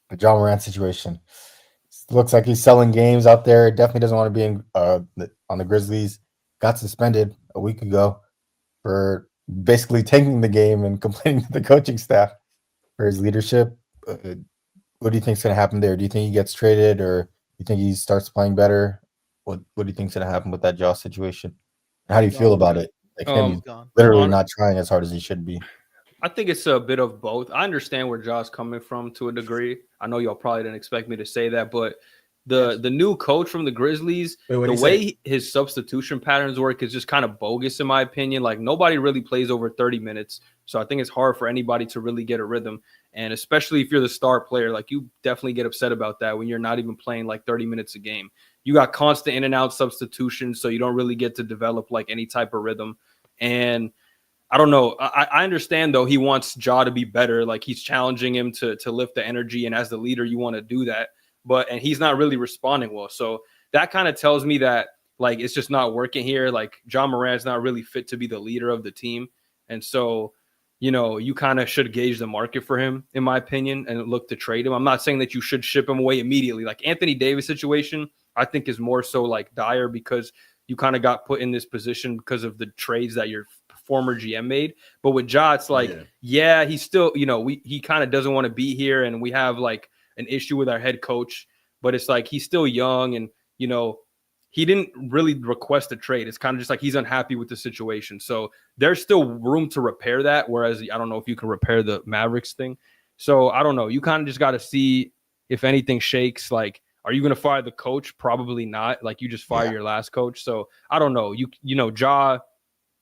the John Morant situation. Looks like he's selling games out there. Definitely doesn't want to be in on the Grizzlies. Got suspended a week ago for basically tanking the game and complaining to the coaching staff for his leadership. What do you think is going to happen there? Do you think he gets traded, or do you think he starts playing better? What do you think is going to happen with that Josh situation? How do He's you feel gone. about it? Like He's him Um, gone. literally on not trying as hard as he should be. I think it's a bit of both. I understand where Josh's coming from to a degree. I know y'all probably didn't expect me to say that, but Yes. the new coach from the Grizzlies, Wait, what the did he say? way his substitution patterns work is just kind of bogus in my opinion. Like nobody really plays over 30 minutes. So I think it's hard for anybody to really get a rhythm. And especially if you're the star player, like you definitely get upset about that when you're not even playing like 30 minutes a game. You got constant in and out substitutions, so you don't really get to develop like any type of rhythm. And I don't know. I understand though he wants Ja to be better. Like he's challenging him to lift the energy, and as the leader, you want to do that. And he's not really responding well. So that kind of tells me that like it's just not working here. Like John Morant's not really fit to be the leader of the team, and so you kind of should gauge the market for him, in my opinion, and look to trade him. I'm not saying that you should ship him away immediately. Like Anthony Davis situation, I think is more so like dire because you kind of got put in this position because of the trades that your former GM made. But with Ja, it's like, yeah he's still, he kind of doesn't want to be here, and we have like an issue with our head coach. But it's like he's still young, and he didn't really request a trade. It's kind of just like he's unhappy with the situation. So there's still room to repair that. Whereas I don't know if you can repair the Mavericks thing. So I don't know. You kind of just got to see if anything shakes. Like, are you going to fire the coach? Probably not. Like you just fire your last coach. So I don't know. Ja,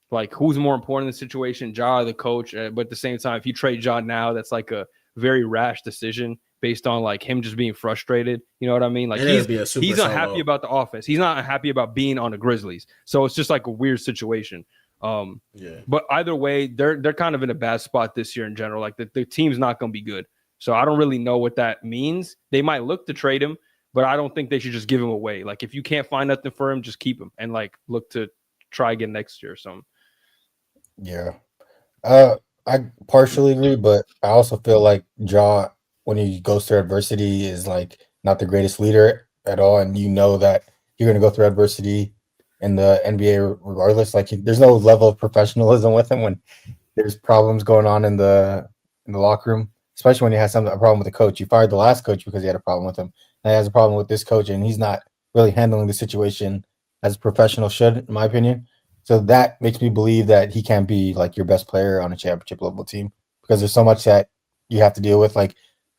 like who's more important in the situation, Ja or the coach? But at the same time, if you trade Ja now, that's like a very rash decision based on like him just being frustrated. You know what I mean? Like And it'd be a super he's unhappy solo. about the offense. He's not happy about being on the Grizzlies. So it's just like a weird situation. But either way, they're kind of in a bad spot this year in general. Like the team's not going to be good. So I don't really know what that means. They might look to trade him, but I don't think they should just give him away. Like if you can't find nothing for him, just keep him and like look to try again next year or something. Yeah. I partially agree, but I also feel like Ja, when he goes through adversity, is like not the greatest leader at all, and you know that you're going to go through adversity in the NBA regardless. Like there's no level of professionalism with him when there's problems going on in the locker room, especially when he has a problem with the coach. You fired the last coach because he had a problem with him. Now he has a problem with this coach, and he's not really handling the situation as a professional should, in my opinion. So that makes me believe that he can't be like your best player on a championship level team because there's so much that you have to deal with. Like,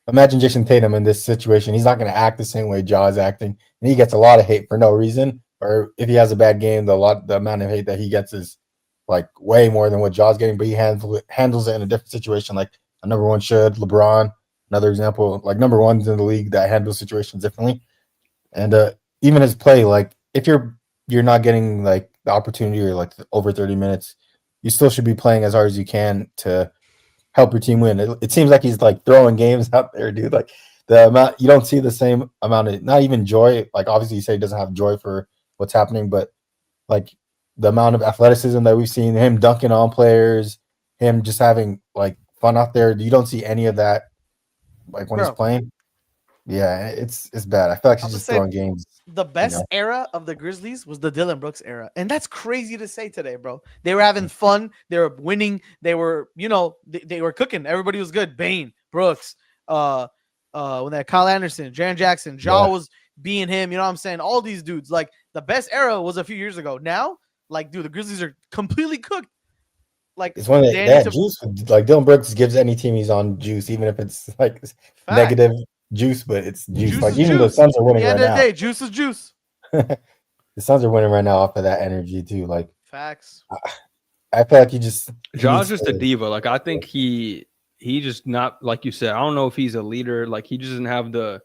imagine Jason Tatum in this situation. He's not going to act the same way Ja is acting, and he gets a lot of hate for no reason. Or if he has a bad game, the amount of hate that he gets is like way more than what Ja's getting. But he handles it in a different situation, like a number one should. LeBron, another example, like number ones in the league that handle situations differently. And even his play, like if you're not getting like the opportunity or like over 30 minutes, you still should be playing as hard as you can to help your team win. It seems like he's like throwing games out there, dude. Like the amount you don't see the same amount of not even joy. Like obviously you say he doesn't have joy for what's happening, but like the amount of athleticism that we've seen, him dunking on players, him just having like fun out there. You don't see any of that like when he's Bro, playing. Yeah, it's bad. I feel like I'm he's gonna just say throwing games, the you best know. era of the Grizzlies was the Dylan Brooks era. And that's crazy to say today, bro. They were having fun. They were winning. They were, they were cooking. Everybody was good. Bane, Brooks, when that Kyle Anderson, Jaren Jackson, Ja Yeah. was being him. You know what I'm saying? All these dudes. Like the best era was a few years ago. Now, like, dude, the Grizzlies are completely cooked. Like It's one of they need that to juice. Like Dylan Brooks gives any team he's on juice, even if it's like fact. negative juice, but it's juice. Juice Like is even the juice. Suns are At the winning right end of the now. day, juice is juice. The Suns are winning right now off of that energy too. Like Facts. I feel like he Ja's needs just a to. diva. Like I think he just not like you said. I don't know if he's a leader. Like he just doesn't have the.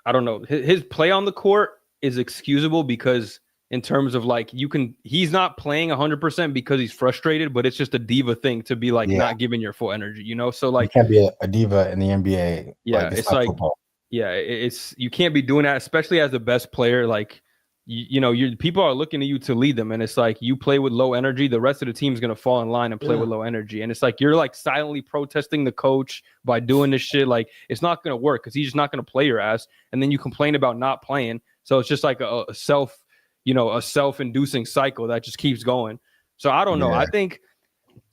I don't know. His play on the court is excusable because in terms of like he's not playing 100% because he's frustrated, but it's just a diva thing to be like Yeah, not giving your full energy. So you like can't be a diva in the NBA. yeah, Like it's it's not like football. yeah, it's you can't be doing that, especially as the best player. Like people are looking to you to lead them, and it's like you play with low energy, the rest of the team is going to fall in line and play with low energy, and it's like you're like silently protesting the coach by doing this shit. Like it's not going to work because he's just not going to play your ass, and then you complain about not playing. So it's just like a self-inducing cycle that just keeps going. So I don't know. I think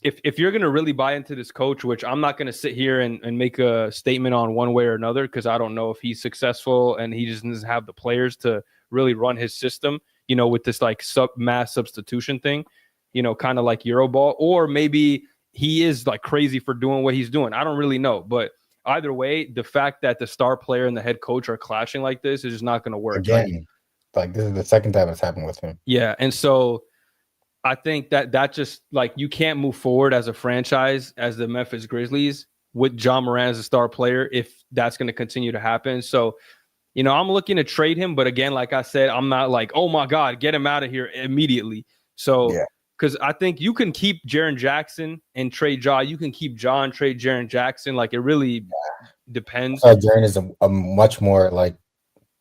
if you're going to really buy into this coach, which I'm not going to sit here and make a statement on one way or another, because I don't know if he's successful and he just doesn't have the players to really run his system, with this like mass substitution thing, kind of like Euroball, or maybe he is like crazy for doing what he's doing. I don't really know. But either way, the fact that the star player and the head coach are clashing like this is just not going to work. Again, like this is the second time it's happened with him. Yeah. And so I think that just like you can't move forward as a franchise as the Memphis Grizzlies with John Morant as a star player if that's going to continue to happen. So, I'm looking to trade him. But again, like I said, I'm not like, oh, my God, get him out of here immediately. So because I think you can keep Jaren Jackson and trade Ja. You can keep Ja and trade Jaren Jackson. Like it really depends. Jaren is a much more like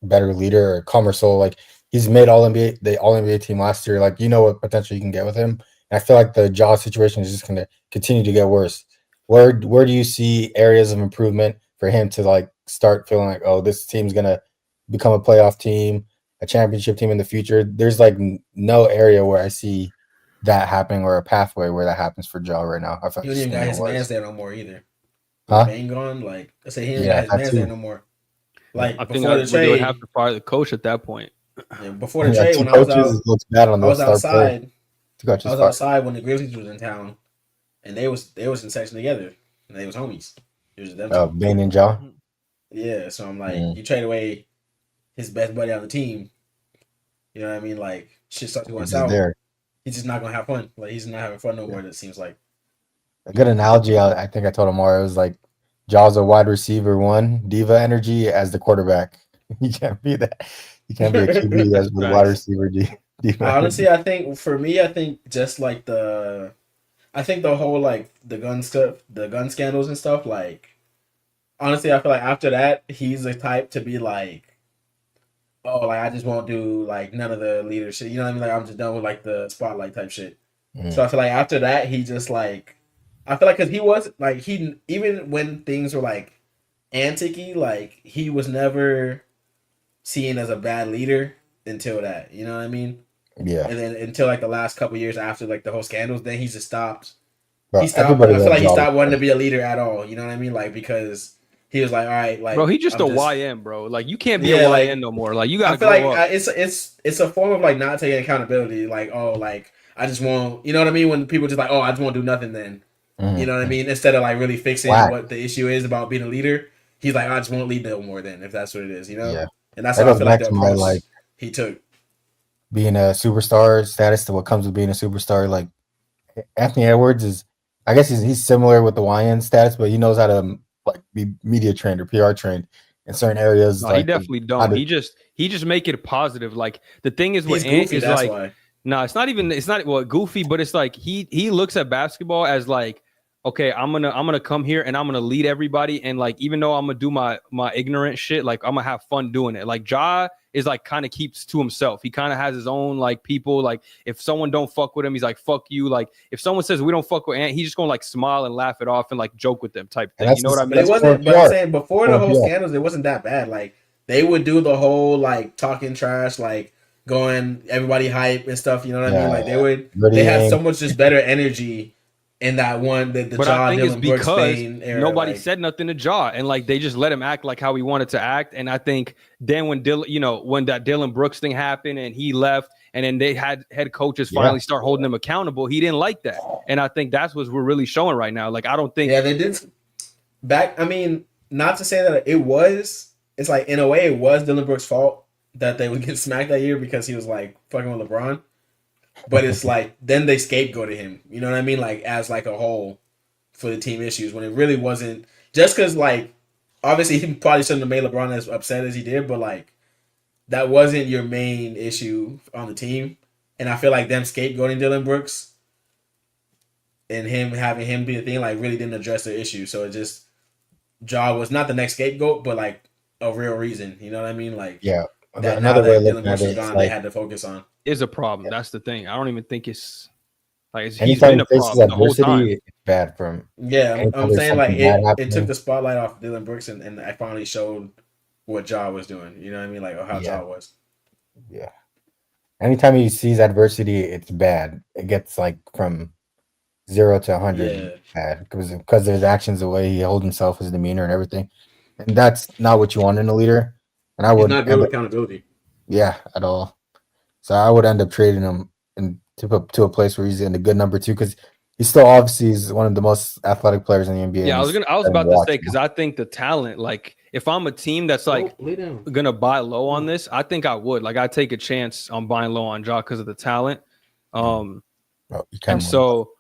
better leader or calmer soul. Like he's made the All NBA team last year. Like what potential you can get with him. And I feel like the Ja situation is just going to continue to get worse. Where do you see areas of improvement for him to like start feeling like, oh, this team's going to become a playoff team, a championship team in the future? There's like no area where I see that happening or a pathway where that happens for Ja right now. I He don't even got his mans there no more either. Huh? Bang gone. Like I say, he didn't got his mans there no more. Like I before think the trade, they would have to fire the coach at that point. Yeah, before the trade, when I was out, looks bad on I was outside. I was outside when the Grizzlies was in town, and they was in section together, and they was homies. It was them. Bane and Ja. Yeah, so I'm like, you trade away his best buddy on the team. You know what I mean? Like shit starts going south. He's just not gonna have fun. Like he's not having fun no more. It seems like a good analogy. I think I told Omari, it was like Ja's a wide receiver one, diva energy as the quarterback. You can't be that. You can't be a QB as the wide receiver diva. Honestly, I think for me, just like the whole like the gun stuff, the gun scandals and stuff. Like honestly, I feel like after that, he's the type to be like, oh, like I just won't do like none of the leadership. You know what I mean? Like I'm just done with like the spotlight type shit. So I feel like after that, he just like, I feel like because he was like he even when things were like anticky, like he was never seen as a bad leader until that. You know what I mean? Yeah. And then until like the last couple years after like the whole scandals, then he just stopped. Bro, I feel like he stopped wanting to be a leader at all. You know what I mean? Like because he was like, all right, like bro, he just YN, bro. Like you can't be a YN no more. Like you gotta. I feel like it's a form of like not taking accountability. Like like I just won't. You know what I mean? When people just like, oh, I just won't do nothing. Then you know what I mean? Instead of like really fixing what the issue is about being a leader, he's like, I just won't lead no more. Then if that's what it is, you know. Yeah. And that's how I feel like the approach he took. Being a superstar status to what comes with being a superstar. Like Anthony Edwards is, I guess he's similar with the YN status, but he knows how to like be media trained or PR trained in certain areas. No, like, he definitely don't. He just make it positive. Like the thing is with Ant is like, why. No, it's not goofy, but it's like he looks at basketball as like, okay, I'm gonna come here and I'm gonna lead everybody, and like even though I'm gonna do my ignorant shit, like I'm gonna have fun doing it. Like Ja is like kind of keeps to himself. He kind of has his own like people. Like if someone don't fuck with him, he's like fuck you. Like if someone says we don't fuck with Ant, he's just gonna like smile and laugh it off and like joke with them type thing. You know what I mean? But it wasn't. But I'm saying before the whole scandals, it wasn't that bad. Like they would do the whole like talking trash, like going everybody hype and stuff. You know what I mean? Like they had so much just better energy in that one the but Ja, I think Dylan it's because Brooks, era, nobody like, said nothing to Ja, and like they just let him act like how he wanted to act. And I think then when when that Dylan Brooks thing happened and he left, and then they had head coaches finally start holding him accountable, he didn't like that. And I think that's what we're really showing right now. Like I don't think they did back. I mean, not to say that it's like in a way it was Dylan Brooks' fault that they would get smacked that year because he was like fucking with LeBron. But it's like then they scapegoated him. You know what I mean? Like as like a whole for the team issues when it really wasn't just because like obviously he probably shouldn't have made LeBron as upset as he did, but like that wasn't your main issue on the team. And I feel like them scapegoating Dylan Brooks and him having him be the thing like really didn't address the issue. So it just Ja was not the next scapegoat, but like a real reason. You know what I mean? Like that now another way that of Dylan looking Brooks at is it, it's gone, they like had to focus on. Is a problem. yeah, That's the thing. I don't even think it's like he's anytime been he a faces problem the whole time. adversity, it's bad for him. Yeah, I'm Anytime there's saying like something bad it took happening, the spotlight off Dylan Brooks and I finally showed what Ja was doing. You know what I mean? Like how yeah, Ja was. yeah. Anytime he sees adversity, it's bad. It gets like from 0 to 100 Yeah, bad because of his actions, the way he holds himself, his demeanor, and everything. And that's not what you want in a leader. And I he's would not good end with up, accountability. yeah, at all. So I would end up trading him to a place where he's in a good number two because he still obviously is one of the most athletic players in the NBA. Yeah, And he's I was fun to about to say watch. because I think the talent, like if I'm a team that's like Lay down. gonna buy low on this, I think I would. Like I take a chance on buying low on Ja because of the talent. Oh, you And can't win. so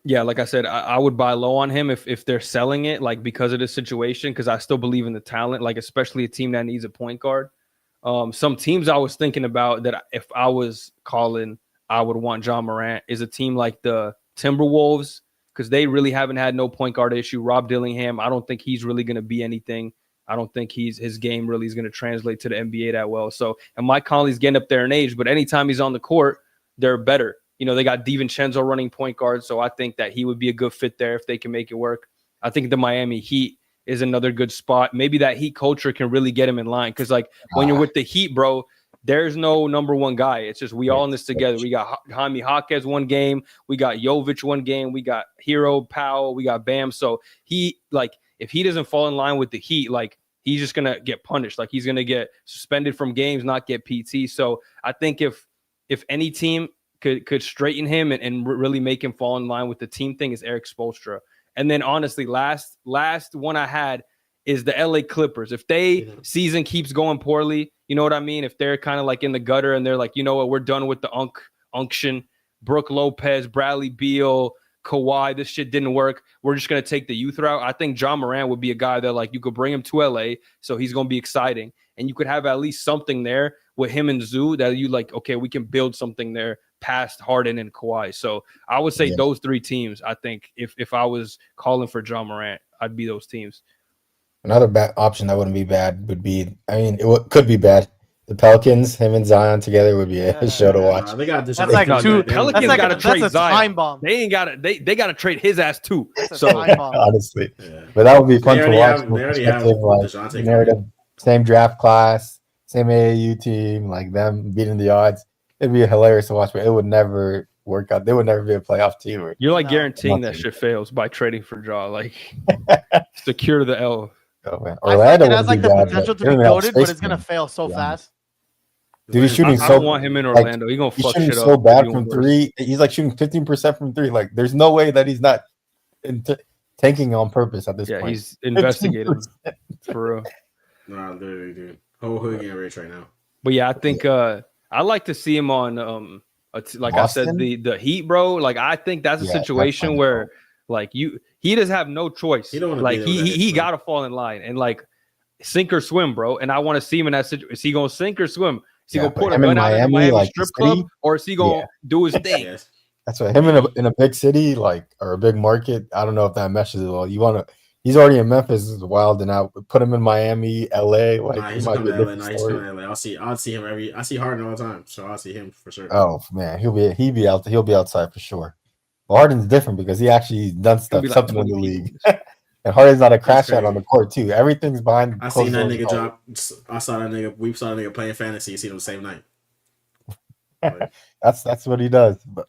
yeah, like I said, I would buy low on him if they're selling it, like because of this situation, because I still believe in the talent, like especially a team that needs a point guard. Some teams I was thinking about that if I was calling, I would want John Morant is a team like the Timberwolves because they really haven't had no point guard issue. Rob Dillingham, I don't think he's really going to be anything. I don't think his game really is going to translate to the NBA that well. So, and Mike Conley's getting up there in age, but anytime he's on the court, they're better. You know, they got DiVincenzo running point guard, so I think that he would be a good fit there if they can make it work. I think the Miami Heat is another good spot. Maybe that Heat culture can really get him in line because, like, when you're with the Heat, bro, there's no number one guy. It's just we all in this together. We got Jaime Jaquez one game. We got Jovic one game. We got Hero Powell. We got Bam. So he, like, if he doesn't fall in line with the Heat, like, he's just going to get punished. Like, he's going to get suspended from games, not get PT. So I think if any team could straighten him and really make him fall in line with the team thing is Eric Spoelstra. And then honestly, last one I had is the LA Clippers. If season keeps going poorly, you know what I mean? If they're kind of like in the gutter and they're like, you know what, we're done with the unction, Brooke Lopez, Bradley Beal, Kawhi, this shit didn't work. We're just going to take the youth route. I think John Morant would be a guy that like you could bring him to LA. So he's going to be exciting. And you could have at least something there with him and Zoo that you like, okay, we can build something there past Harden and Kawhi. So I would say those three teams, I think if I was calling for John Morant, I'd be those teams. Another bad option that wouldn't be bad would be, I mean, could be bad. The Pelicans, him and Zion together would be a show to watch. They got this. That's like two. Pelicans That's got to trade a Zion. time bomb. They ain't got to. They got to trade his ass too. That's a So time bomb. Honestly, Yeah. but that would be fun They to already watch. have- they already have DeJounte Narrative, same draft class, same AAU team, like them beating the odds. It'd be hilarious to watch, but it would never work out. They would never be a playoff team. You're like No. guaranteeing that Nothing. shit fails by trading for Ja. Like secure the L. Oh, man. I Orlando think it has would like be the bad, potential but to they be don't have goaded, but space it's gonna for him. fail so Yeah. fast. Dude, he's shooting I so don't want him in Orlando. He's gonna He's fuck shooting shit so up. bad Even from worse. three. He's like shooting 15% from three. Like, there's no way that he's not tanking on purpose at this Yeah, point. he's investigating 15%. for real. Nah, literally, dude. Whole hood getting rich right now. But yeah, I think I like to see him on like Boston? I said, the Heat, bro. Like I think that's a Yeah, that's situation fine, where bro. like he does have no choice. He don't wanna like be there with that he bitch, bro. gotta fall in line and like sink or swim, bro. And I want to see him in that situation. Is he gonna sink or swim? Is he Yeah, gonna but put a him in gun out in the Miami, Miami like, strip the city, club, or is he gonna do his thing? Yes. That's what him in a big city, like, or a big market. I don't know if that meshes well. He's already in Memphis, is wild, and I put him in Miami, LA. Like, Nah, it he's might coming be a to LA. different Nah, he's story. coming to LA. I'll see him I see Harden all the time, so I'll see him for sure. Oh man, he'll be outside for sure. But Harden's different because he actually done He'll stuff, be like something in 20 the people. league. And Harden's not a crash out crazy. on the court too. Everything's behind. I closed seen that doors. nigga drop. I saw that nigga. We saw that nigga playing fantasy. You see him the same night. Like, That's what he does. But